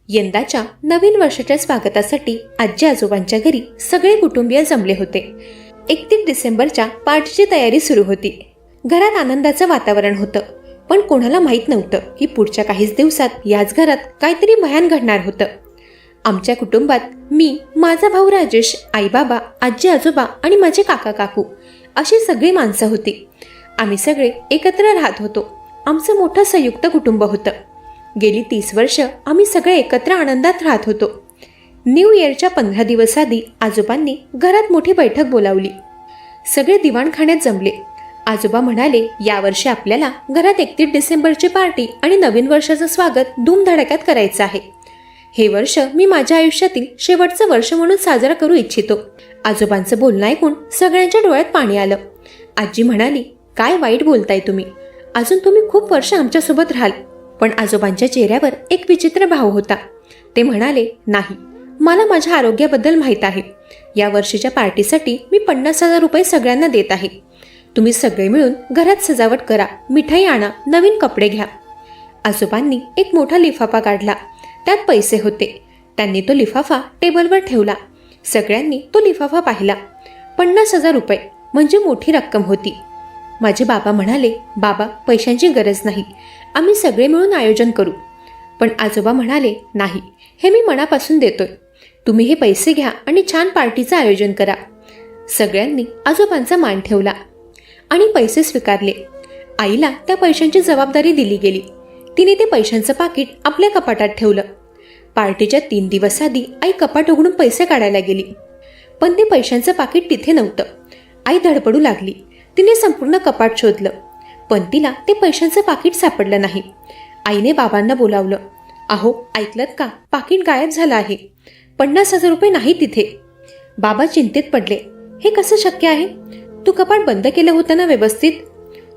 यंदाच्या नवीन वर्षाच्या स्वागतासाठी आजी आजोबांच्या घरी सगळे कुटुंबीय जमले होते. 31 डिसेंबरच्या पार्टीची तयारी सुरू होती. घरात आनंदाचं वातावरण होतं, पण कोणाला माहीत नव्हतं की पुढच्या काहीच दिवसात याच घरात काहीतरी भयान घडणार होतं. आमच्या कुटुंबात मी, माझा भाऊ राजेश, आई बाबा, आजी आजोबा आणि माझे काका काकू अशी सगळी माणसं होती. आम्ही सगळे एकत्र राहत होतो. आमचं मोठं संयुक्त कुटुंब होतं. गेली 30 वर्ष आम्ही सगळे एकत्र आनंदात राहत होतो. न्यू इयरच्या 15 दिवस आधी आजोबांनी घरात मोठी बैठक बोलावली. सगळे दिवाणखान्यात जमले. आजोबा म्हणाले, यावर्षी आपल्याला घरात 31 डिसेंबरची पार्टी आणि नवीन वर्षाचं स्वागत धूमधडाक्यात करायचं आहे. हे वर्ष मी माझ्या आयुष्यातील शेवटचं वर्ष म्हणून साजरा करू इच्छितो. आजोबांचं बोलणं ऐकून सगळ्यांच्या डोळ्यात पाणी आलं. आजी म्हणाली, काय वाईट बोलताय तुम्ही? अजून तुम्ही खूप वर्ष आमच्यासोबत राहाल. पण आजोबांच्या चेहऱ्यावर एक विचित्र भाव होता. ते म्हणाले, नाही, मला माझ्या आरोग्याबद्दल माहीत आहे. या वर्षीच्या पार्टीसाठी मी 50,000 रुपये सगळ्यांना देत आहे. तुम्ही सगळे मिळून घरात सजावट करा, मिठाई आणा, नवीन कपडे घ्या. आजोबांनी एक मोठा लिफाफा काढला. त्यात पैसे होते. त्यांनी तो लिफाफा टेबलवर ठेवला. सगळ्यांनी तो लिफाफा पाहिला. 50,000 रुपये म्हणजे मोठी रक्कम होती. माझे बाबा म्हणाले, बाबा, पैशांची गरज नाही, आम्ही सगळे मिळून आयोजन करू. पण आजोबा म्हणाले, नाही, हे मी मनापासून देतोय. तुम्ही हे पैसे घ्या आणि छान पार्टीचं आयोजन करा. सगळ्यांनी आजोबांचा मान ठेवला आणि पैसे स्वीकारले. आईला त्या पैशांची जबाबदारी दिली गेली. तिने ते पैशांचं पाकिट आपल्या कपाटात ठेवलं. पार्टीच्या 3 दिवस आधी आई कपाट उघडून पैसे काढायला गेली, पण ते पैशांचं पाकिट तिथे नव्हतं. आई धडपडू लागली. तिने संपूर्ण कपाट शोधलं, पण तिला ते पैशांचं पाकिट सापडलं नाही. आईने बाबांना बोलावलं. अहो, ऐकलत का? पाकिट गायब झालं आहे. 50,000 रुपये नाही तिथे. बाबा चिंतेत पडले. हे कसं शक्य आहे? तू कपाट बंद केलं होतं ना व्यवस्थित?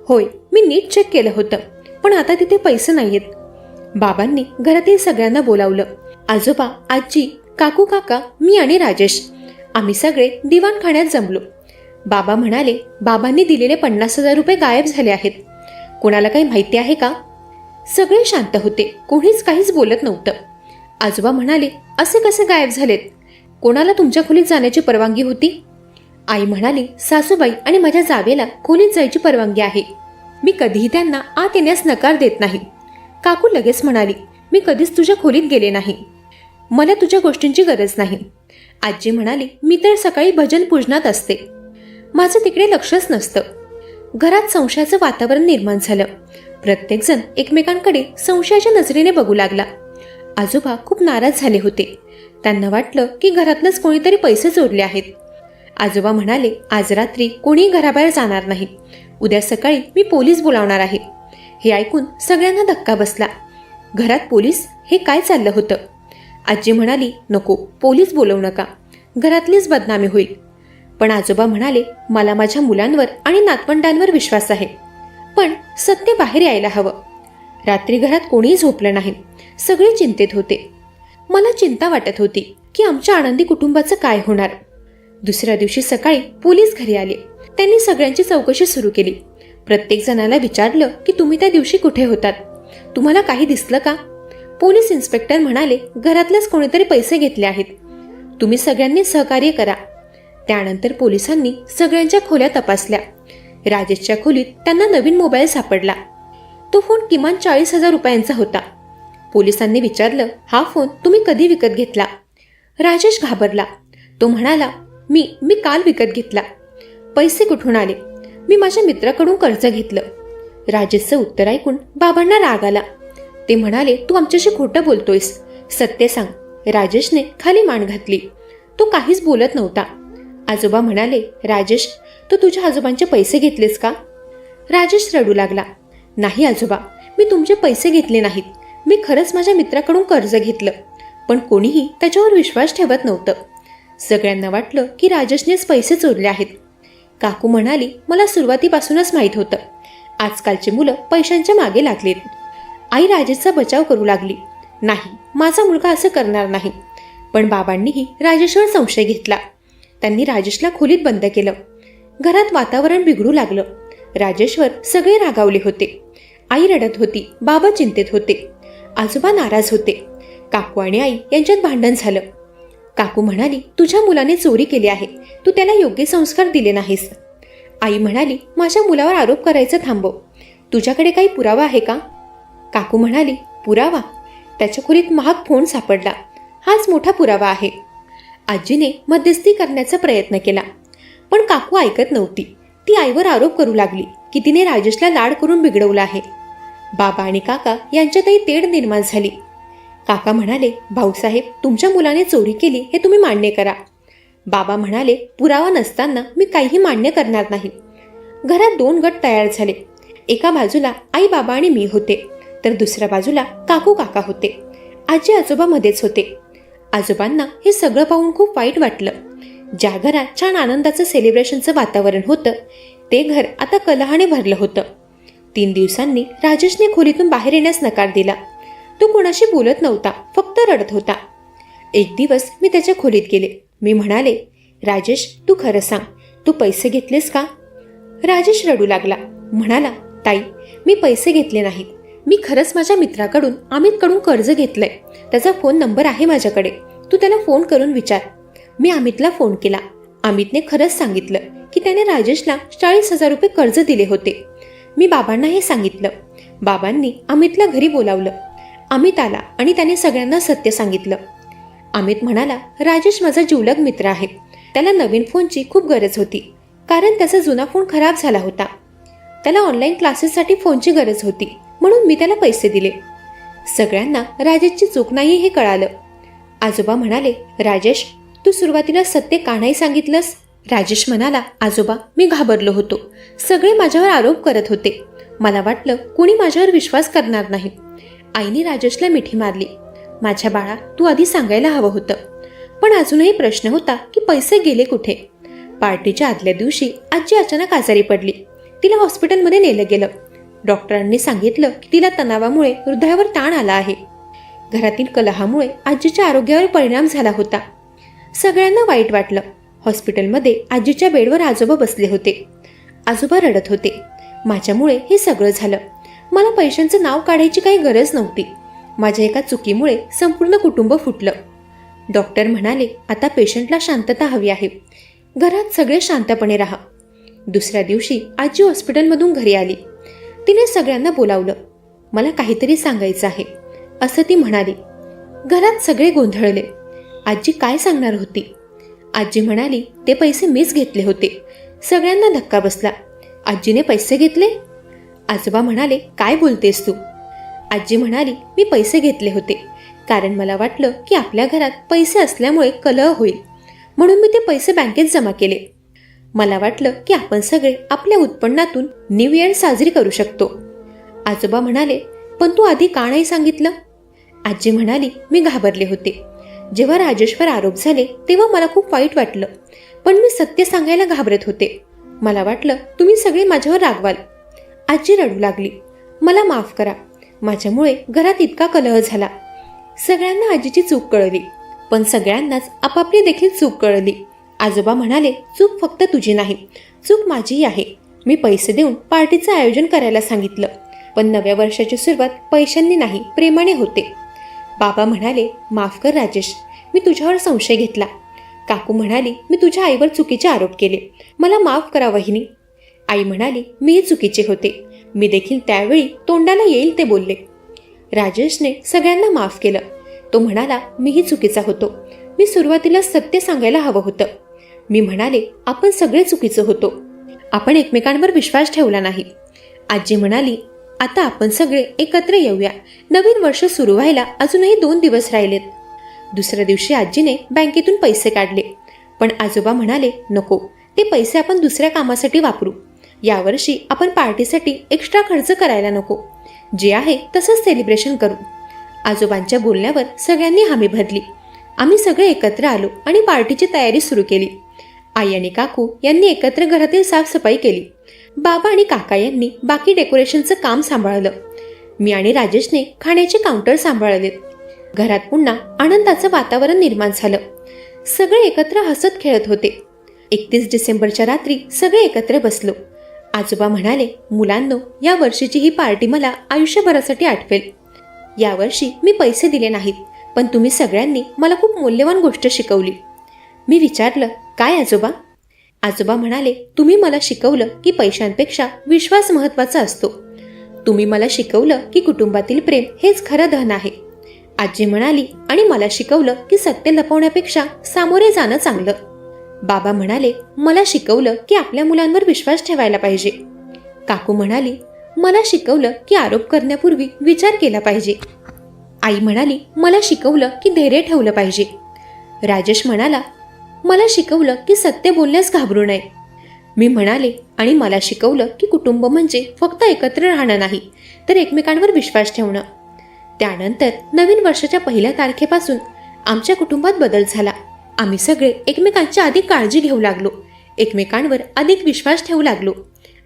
होय, मी नीट चेक केलं होतं, पण आता तिथे पैसे नाहीयेत. बाबांनी घरातील सगळ्यांना बोलावलं. आजोबा, आजी, काकू, काका, मी आणि राजेश आम्ही सगळे दिवाणखान्यात जमलो. बाबा म्हणाले, बाबांनी दिलेले 50,000 रुपये गायब झाले आहेत. कोणाला काही माहिती आहे का? सगळे शांत होते. कोणीच काहीच बोलत नव्हतं. आजोबा म्हणाले, असे कसे गायब झालेत? कोणाला तुमच्या खोलीत जाण्याची परवानगी होती? आई म्हणाली, सासूबाई आणि माझ्या जावेला खोलीत जायची परवानगी आहे. मी कधीही त्यांना आत येण्यास नकार देत नाही. काकू लगेच म्हणाली, मी कधीच तुझ्या खोलीत गेले नाही. मला तुझ्या गोष्टींची गरज नाही. आजी म्हणाली, मी तर सकाळी भजन पूजनात असते. माझं तिकडे लक्षच नसतं. घरात संशयाचं वातावरण निर्माण झालं. प्रत्येकजण एकमेकांकडे संशयाच्या नजरेने बघू लागला. आजोबा खूप नाराज झाले होते. त्यांना वाटलं की घरातलंच कोणीतरी पैसे चोरले आहेत. आजोबा म्हणाले, आज रात्री कोणीही घराबाहेर जाणार नाही. उद्या सकाळी मी पोलीस बोलावणार आहे. हे ऐकून सगळ्यांना धक्का बसला. घरात पोलीस? हे काय चाललं होतं? आजी म्हणाली, नको, पोलीस बोलवू नका, घरातलीच बदनामी होईल. पण आजोबा म्हणाले, मला माझ्या मुलांवर आणि नातवंडांवर विश्वास आहे, पण सत्य बाहेर यायला हवं. रात्री घरात कोणीही झोपलं नाही. सगळे चिंतेत होते. मला चिंता वाटत होती की आमच्या आनंदी कुटुंबाचं काय होणार. दुसऱ्या दिवशी सकाळी पोलीस घरी आले. त्यांनी सगळ्यांची चौकशी सुरू केली. प्रत्येक जणाला विचारलं की तुम्ही त्या दिवशी कुठे होतात? तुम्हाला काही दिसलं का? पोलीस इन्स्पेक्टर म्हणाले, घरातलेच कोणीतरी पैसे घेतले आहेत. तुम्ही सगळ्यांनी सहकार्य करा. त्यानंतर पोलिसांनी सगळ्यांच्या खोल्या तपासल्या. राजेशच्या खोलीत त्यांना नवीन मोबाईल सापडला. तो फोन किमान 40,000 रुपयांचा होता. पोलिसांनी विचारलं, हा फोन तुम्ही कधी विकत घेतला? राजेश घाबरला. तो म्हणाला, मी काल विकत घेतला. पैसे कुठून आले? मी माझ्या मित्राकडून कर्ज घेतलं. राजेशचं उत्तर ऐकून बाबांना राग आला. ते म्हणाले, तू आमच्याशी खोटं बोलतोयस, सत्य सांग. राजेशने खाली मान घातली. तो काहीच बोलत नव्हता. आजोबा म्हणाले, राजेश, तू तुझ्या आजोबांचे पैसे घेतलेस का? राजेश रडू लागला. नाही आजोबा, मी तुमचे पैसे घेतले नाहीत. मी खरंच माझ्या मित्राकडून कर्ज घेतलं, पण कोणीही त्याच्यावर विश्वास ठेवत नव्हतं. सगळ्यांना वाटलं की राजेशनेच पैसे चोरले आहेत. काकू म्हणाली, मला सुरुवातीपासूनच माहीत होतं. आजकालची मुलं पैशांच्या मागे लागलेत. आई राजेशचा बचाव करू लागली. नाही, माझा मुलगा असं करणार नाही. पण बाबांनीही राजेशवर संशय घेतला. त्यांनी राजेशला खोलीत बंद केलं. घरात वातावरण बिघडू लागलं. राजेशवर सगळे रागावले होते. आई रडत होती. बाबा चिंतेत होते. आजोबा नाराज होते. काकू आणि आई यांच्यात भांडण झालं. काकू म्हणाली, तुझ्या मुलाने चोरी केली आहे, तू त्याला योग्य संस्कार दिले नाहीस. आई म्हणाली, माझ्या मुलावर आरोप करायचं थांबव, तुझ्याकडे काही पुरावा आहे का? काकू म्हणाली, पुरावा? त्याच्या खोलीत महाग फोन सापडला, हाच मोठा पुरावा आहे. आजीने मध्यस्थी करण्याचा प्रयत्न केला, पण काकू ऐकत नव्हती. ती आईवर आरोप करू लागली की तिने राजेशला लाड करून बिघडवलं आहे. बाबा आणि काका यांच्यातही तेढ निर्माण झाली. काका म्हणाले, भाऊसाहेब, तुमच्या मुलाने चोरी केली हे तुम्ही मान्य करा. बाबा म्हणाले, पुरावा नसताना मी काहीही मान्य करणार नाही. घरात 2 गट तयार झाले. एका बाजूला आई बाबा आणि मी होते, तर दुसऱ्या बाजूला काकू काका होते. आजी आजोबा मध्येच होते. आजोबांना हे सगळं पाहून खूप वाईट वाटलं. ज्या घरात छान आनंदाचं सेलिब्रेशनचं वातावरण होतं ते घर आता कलहाने भरलं होतं. 3 दिवसांनी राजेशने खोलीतून बाहेर येण्यास नकार दिला. तो कोणाशी बोलत नव्हता, फक्त रडत होता. एक दिवस मी त्याच्या खोलीत गेले. मी म्हणाले, राजेश, तू खरं सांग, तू पैसे घेतलेस का? राजेश रडू लागला. म्हणाला, ताई, मी पैसे घेतले नाहीत. मी खरंच माझ्या मित्राकडून, अमितकडून कर्ज घेतलंय. त्याचा फोन नंबर आहे माझ्याकडे, तू त्याला फोन करून विचार. मी अमितला फोन केला. अमितने खरंच सांगितलं की त्याने राजेशला 40,000 रुपये कर्ज दिले होते. मी बाबांना हे सांगितलं. बाबांनी अमितला घरी बोलावलं. अमित आला आणि त्याने सगळ्यांना सत्य सांगितलं. अमित म्हणाला, राजेश माझा जिवलग मित्र आहे. त्याला नवीन फोनची खूप गरज होती, कारण त्याचा जुना फोन खराब झाला होता. त्याला ऑनलाईन क्लासेससाठी फोनची गरज होती, म्हणून मी त्याला पैसे दिले. सगळ्यांना राजेशची चूक नाही हे कळालं. आजोबा म्हणाले, राजेश, तू सुरुवातीला सत्य का नाही सांगितलंस? राजेश म्हणाला, आजोबा, मी घाबरलो होतो. सगळे माझ्यावर आरोप करत होते. मला वाटलं कोणी माझ्यावर विश्वास करणार नाही. आईने राजेशला मिठी मारली. माझ्या बाळा, तू आधी सांगायला हवं होतं. पण अजूनही प्रश्न होता की पैसे गेले कुठे? पार्टीच्या आदल्या दिवशी आजी अचानक आजारी पडली. तिला हॉस्पिटलमध्ये नेलं गेलं. डॉक्टरांनी सांगितलं की तिला तणावामुळे हृदयावर ताण आला आहे. घरातील कलहामुळे आजीच्या आरोग्यावर परिणाम झाला होता. सगळ्यांना वाईट वाटलं. हॉस्पिटलमध्ये आजीच्या बेडवर आजोबा बसले होते. आजोबा रडत होते. माझ्यामुळे हे सगळं झालं. मला पैशांचं नाव काढायची काही गरज नव्हती. माझ्या एका चुकीमुळे संपूर्ण कुटुंब फुटलं. डॉक्टर म्हणाले, आता पेशंटला शांतता हवी आहे. घरात सगळे शांतपणे राहा. दुसऱ्या दिवशी आजी हॉस्पिटलमधून घरी आली. तिने सगळ्यांना बोलावलं. मला काहीतरी सांगायचं आहे, असं ती म्हणाली. घरात सगळे गोंधळले. आजी काय सांगणार होती? आजी म्हणाली, ते पैसे मीच घेतले होते. सगळ्यांना धक्का बसला. आजीने पैसे घेतले? आजोबा म्हणाले, काय बोलतेस तू? आजी म्हणाली, मी पैसे घेतले होते, कारण मला वाटलं की आपल्या घरात पैसे असल्यामुळे कलह होईल, म्हणून मी ते पैसे बँकेत जमा केले. मला वाटलं की आपण सगळे आपल्या उत्पन्नातून न्यू इयर साजरी करू शकतो. आजोबा म्हणाले, पण तू आधी का नाही सांगितलं? आजी म्हणाली, मी घाबरले होते. जेव्हा राजेशवर आरोप झाले तेव्हा मला खूप वाईट वाटलं, पण मी सत्य सांगायला घाबरत होते. मला वाटलं तुम्ही सगळे माझ्यावर रागवाल. आजी रडू लागली. मला माफ करा, माझ्यामुळे घरात इतका कलह झाला. सगळ्यांना आजीची चूक कळली, पण सगळ्यांनाच आपापली देखील चूक कळली. आजोबा म्हणाले, चूक फक्त तुझी नाही, चूक माझीही आहे. मी पैसे देऊन पार्टीचं आयोजन करायला सांगितलं, पण नव्या वर्षाची सुरुवात पैशांनी नाही, प्रेमाने होते. बाबा म्हणाले, माफ कर राजेश, मी तुझ्यावर संशय घेतला. काकू म्हणाली, मी तुझ्या आईवर चुकीचे आरोप केले, मला माफ करा वहिनी. आई म्हणाली, मीही चुकीचे होते, मी देखील त्यावेळी तोंडाला येईल ते बोलले. राजेशने सगळ्यांना माफ केलं. तो म्हणाला, मीही चुकीचा होतो, मी सुरुवातीला सत्य सांगायला हवं होतं. मी म्हणाले, आपण सगळे चुकीचं होतो, आपण एकमेकांवर विश्वास ठेवला नाही. आजी म्हणाली, आता आपण सगळे एकत्र येऊया. नवीन वर्ष सुरू व्हायला अजूनही 2 दिवस राहिलेत. दुसऱ्या दिवशी आजीने बँकेतून पैसे काढले, पण आजोबा म्हणाले, नको, ते पैसे आपण दुसऱ्या कामासाठी वापरू. यावर्षी आपण पार्टीसाठी एक्स्ट्रा खर्च करायला नको, जे आहे तसंच सेलिब्रेशन करू. आजोबांच्या बोलण्यावर सगळ्यांनी हमी भरली. आम्ही सगळे एकत्र आलो आणि पार्टीची तयारी सुरू केली. आई आणि काकू यांनी एकत्र घरातील साफसफाई केली. बाबा आणि काका यांनी बाकी डेकोरेशनचं काम सांभाळलं. मी आणि राजेशने खाण्याचे काउंटर सांभाळले. घरात पुन्हा आनंदाचं वातावरण निर्माण झालं. सगळे एकत्र हसत खेळत होते. 31 डिसेंबरच्या रात्री सगळे एकत्र बसलो. आजोबा म्हणाले, मुलांनो, या वर्षीची ही पार्टी मला आयुष्यभरासाठी आठवेल. यावर्षी मी पैसे दिले नाहीत, पण तुम्ही सगळ्यांनी मला खूप मौल्यवान गोष्ट शिकवली. मी विचारलं, काय आजोबा? आजोबा म्हणाले, तुम्ही मला शिकवलं की पैशांपेक्षा विश्वास महत्त्वाचा असतो. तुम्ही मला शिकवलं की कुटुंबातील प्रेम हेच खरं धन आहे. आजी म्हणाली, आणि मला शिकवलं की सत्य लपवण्यापेक्षा सामोरे जाणं चांगलं. बाबा म्हणाले, मला शिकवलं की आपल्या मुलांवर विश्वास ठेवायला पाहिजे. काकू म्हणाली, मला शिकवलं की आरोप करण्यापूर्वी विचार केला पाहिजे. आई म्हणाली, मला शिकवलं की धैर्य ठेवलं पाहिजे. राजेश म्हणाला, मला शिकवलं की सत्य बोलण्यास घाबरू नये. मी म्हणाले, आणि मला शिकवलं की कुटुंब म्हणजे फक्त एकत्र राहणं नाही, तर एकमेकांवर विश्वास ठेवणं. त्यानंतर नवीन वर्षाच्या पहिल्या तारखेपासून आमच्या कुटुंबात बदल झाला. आम्ही सगळे एकमेकांची अधिक काळजी घेऊ लागलो, एकमेकांवर अधिक विश्वास ठेवू लागलो.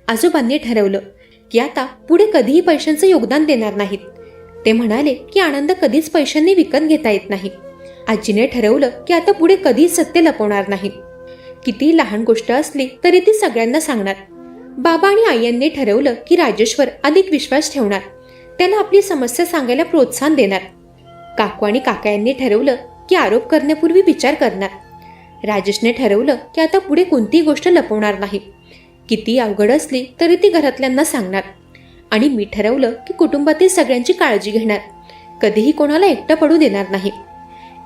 आजोबांनी ठरवलं की आता पुढे कधीही पैशांचं योगदान देणार नाहीत. ते म्हणाले की आनंद कधीच पैशांनी विकत घेता येत नाही. आजीने ठरवलं की आता पुढे कधीच सत्य लपवणार नाही. किती लहान गोष्ट असली तरी ती सगळ्यांना सांगणार. बाबा आणि आई यांनी ठरवलं की राजेशवर अधिक विश्वास ठेवणार, त्याला आपली समस्या सांगायला प्रोत्साहन देणार. काकू आणि काका यांनी ठरवलं की आरोप करण्यापूर्वी विचार करणार. राजेशने ठरवलं की आता पुढे कोणतीही गोष्ट लपवणार नाही, किती अवघड असली तरी ती घरातल्यांना सांगणार. आणि मी ठरवलं की कुटुंबातील सगळ्यांची काळजी घेणार, कधीही कोणाला एकटं पडू देणार नाही.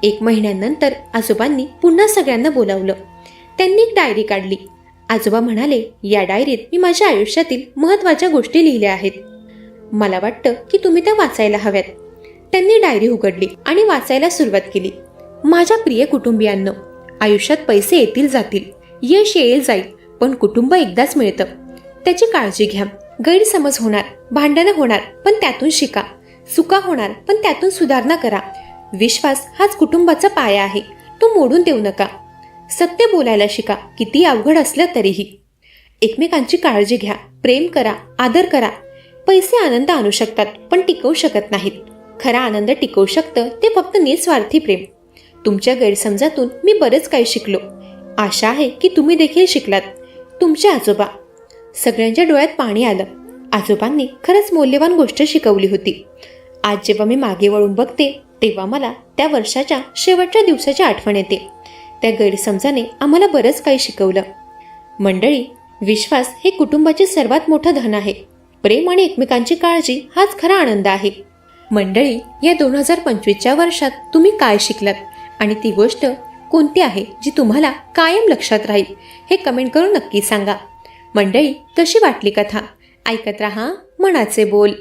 1 महिन्यानंतर आजोबांनी पुन्हा सगळ्यांना बोलावलं. त्यांनी एक डायरी काढली. आजोबा म्हणाले, या डायरीत मी माझ्या आयुष्यातील महत्त्वाच्या गोष्टी लिहिल्या आहेत. मला वाटतं की तुम्ही त्या वाचायला हव्यात. त्यांनी डायरी उघडली आणि वाचायला सुरुवात केली. माझ्या प्रिय कुटुंबियांनो, आयुष्यात पैसे येतील जातील, यश येईल जाईल, पण कुटुंब एकदाच मिळतं. त्याची काळजी घ्या. गैरसमज होणार, भांडणं होणार, पण त्यातून शिका. चुका होणार, पण त्यातून सुधारणा करा. विश्वास हाच कुटुंबाचा पाया आहे, तो मोडून देऊ नका. सत्य बोलायला शिका, किती अवघड असलं तरीही. एकमेकांची काळजी घ्या, प्रेम करा, आदर करा. पैसे आनंद आणू शकतात, पण टिकवू शकत नाहीत. खरा आनंद टिकवू शकतं ते फक्त निस्वार्थी प्रेम. तुमच्या गैरसमजातून मी बरेच काही शिकलो. आशा आहे की तुम्ही देखील शिकलात. तुमचे आजोबा. सगळ्यांच्या डोळ्यात पाणी आलं. आजोबांनी खरंच मौल्यवान गोष्ट शिकवली होती. आज जेव्हा मी मागे वळून बघते, तेव्हा मला त्या वर्षाच्या शेवटच्या दिवसाची आठवण येते. त्या गैरसमजाने आम्हाला बरंच काही शिकवलं. मंडळी, विश्वास हे कुटुंबाचे सर्वात मोठं धन आहे. प्रेम आणि एकमेकांची काळजी हाच खरा आनंद आहे. मंडळी, या 2025च्या वर्षात तुम्ही काय शिकलात आणि ती गोष्ट कोणती आहे जी तुम्हाला कायम लक्षात राहील, हे कमेंट करून नक्की सांगा. मंडळी, कशी वाटली कथा? ऐकत रहा मनाचे बोल.